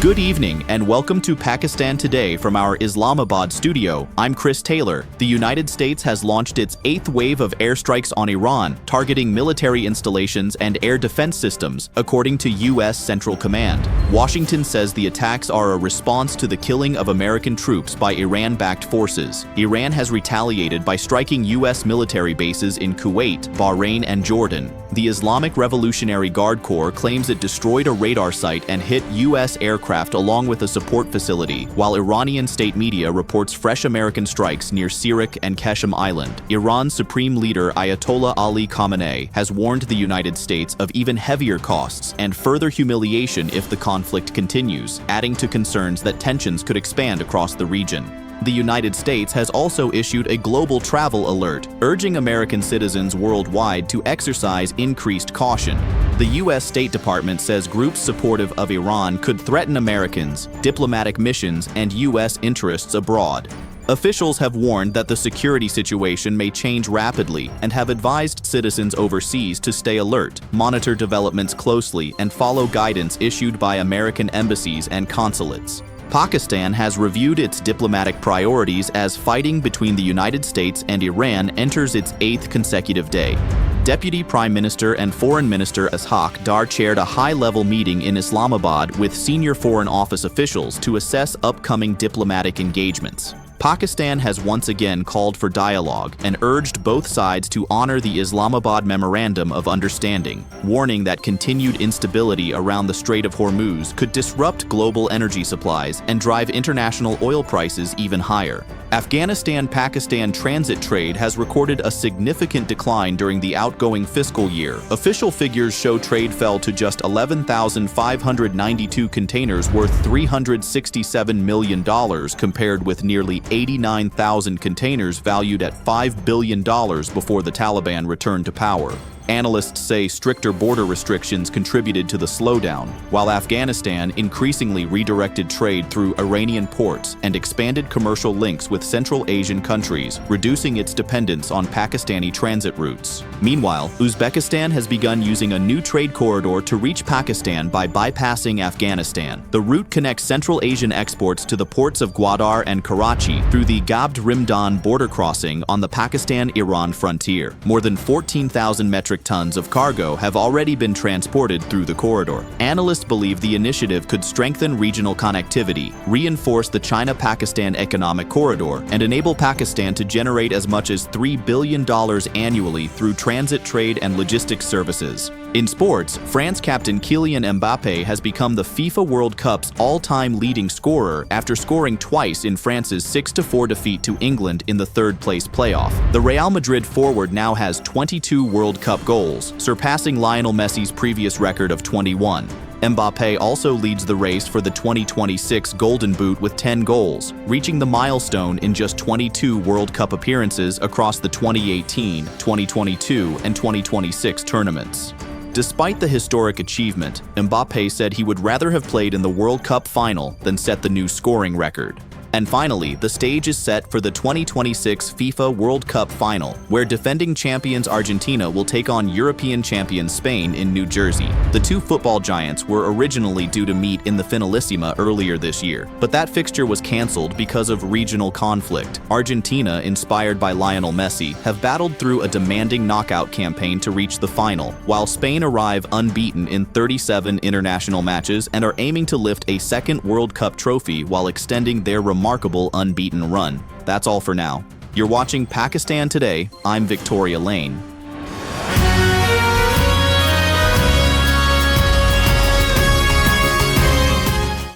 Good evening and welcome to Pakistan Today from our Islamabad studio. I'm Chris Taylor. The United States has launched its 8th wave of airstrikes on Iran, targeting military installations and air defense systems, according to U.S. Central Command. Washington says the attacks are a response to the killing of American troops by Iran-backed forces. Iran has retaliated by striking U.S. military bases in Kuwait, Bahrain, and Jordan. The Islamic Revolutionary Guard Corps claims it destroyed a radar site and hit U.S. aircraft along with a support facility, while Iranian state media reports fresh American strikes near Sirak and Qeshm Island. Iran's supreme leader Ayatollah Ali Khamenei has warned the United States of even heavier costs and further humiliation if the conflict continues, adding to concerns that tensions could expand across the region. The United States has also issued a global travel alert, urging American citizens worldwide to exercise increased caution. The U.S. State Department says groups supportive of Iran could threaten Americans, diplomatic missions, and U.S. interests abroad. Officials have warned that the security situation may change rapidly and have advised citizens overseas to stay alert, monitor developments closely, and follow guidance issued by American embassies and consulates. Pakistan has reviewed its diplomatic priorities as fighting between the United States and Iran enters its 8th consecutive day. Deputy Prime Minister and Foreign Minister Ishaq Dar chaired a high-level meeting in Islamabad with senior Foreign Office officials to assess upcoming diplomatic engagements. Pakistan has once again called for dialogue and urged both sides to honor the Islamabad Memorandum of Understanding, warning that continued instability around the Strait of Hormuz could disrupt global energy supplies and drive international oil prices even higher. Afghanistan-Pakistan transit trade has recorded a significant decline during the outgoing fiscal year. Official figures show trade fell to just 11,592 containers worth $367 million compared with nearly 89,000 containers valued at $5 billion before the Taliban returned to power. Analysts say stricter border restrictions contributed to the slowdown, while Afghanistan increasingly redirected trade through Iranian ports and expanded commercial links with Central Asian countries, reducing its dependence on Pakistani transit routes. Meanwhile, Uzbekistan has begun using a new trade corridor to reach Pakistan by bypassing Afghanistan. The route connects Central Asian exports to the ports of Gwadar and Karachi through the Gabd Rimdan border crossing on the Pakistan-Iran frontier. More than 14,000 metric tons of cargo have already been transported through the corridor. Analysts believe the initiative could strengthen regional connectivity, reinforce the China-Pakistan economic corridor, and enable Pakistan to generate as much as $3 billion annually through transit trade and logistics services. In sports, France captain Kylian Mbappé has become the FIFA World Cup's all-time leading scorer after scoring twice in France's 6-4 defeat to England in the third-place playoff. The Real Madrid forward now has 22 World Cup goals, surpassing Lionel Messi's previous record of 21. Mbappé also leads the race for the 2026 Golden Boot with 10 goals, reaching the milestone in just 22 World Cup appearances across the 2018, 2022, and 2026 tournaments. Despite the historic achievement, Mbappé said he would rather have played in the World Cup final than set the new scoring record. And finally, the stage is set for the 2026 FIFA World Cup final, where defending champions Argentina will take on European champions Spain in New Jersey. The two football giants were originally due to meet in the Finalissima earlier this year, but that fixture was cancelled because of regional conflict. Argentina, inspired by Lionel Messi, have battled through a demanding knockout campaign to reach the final, while Spain arrive unbeaten in 37 international matches and are aiming to lift a second World Cup trophy while extending their remarkable unbeaten run. That's all for now. You're watching Pakistan Today. I'm Victoria Lane.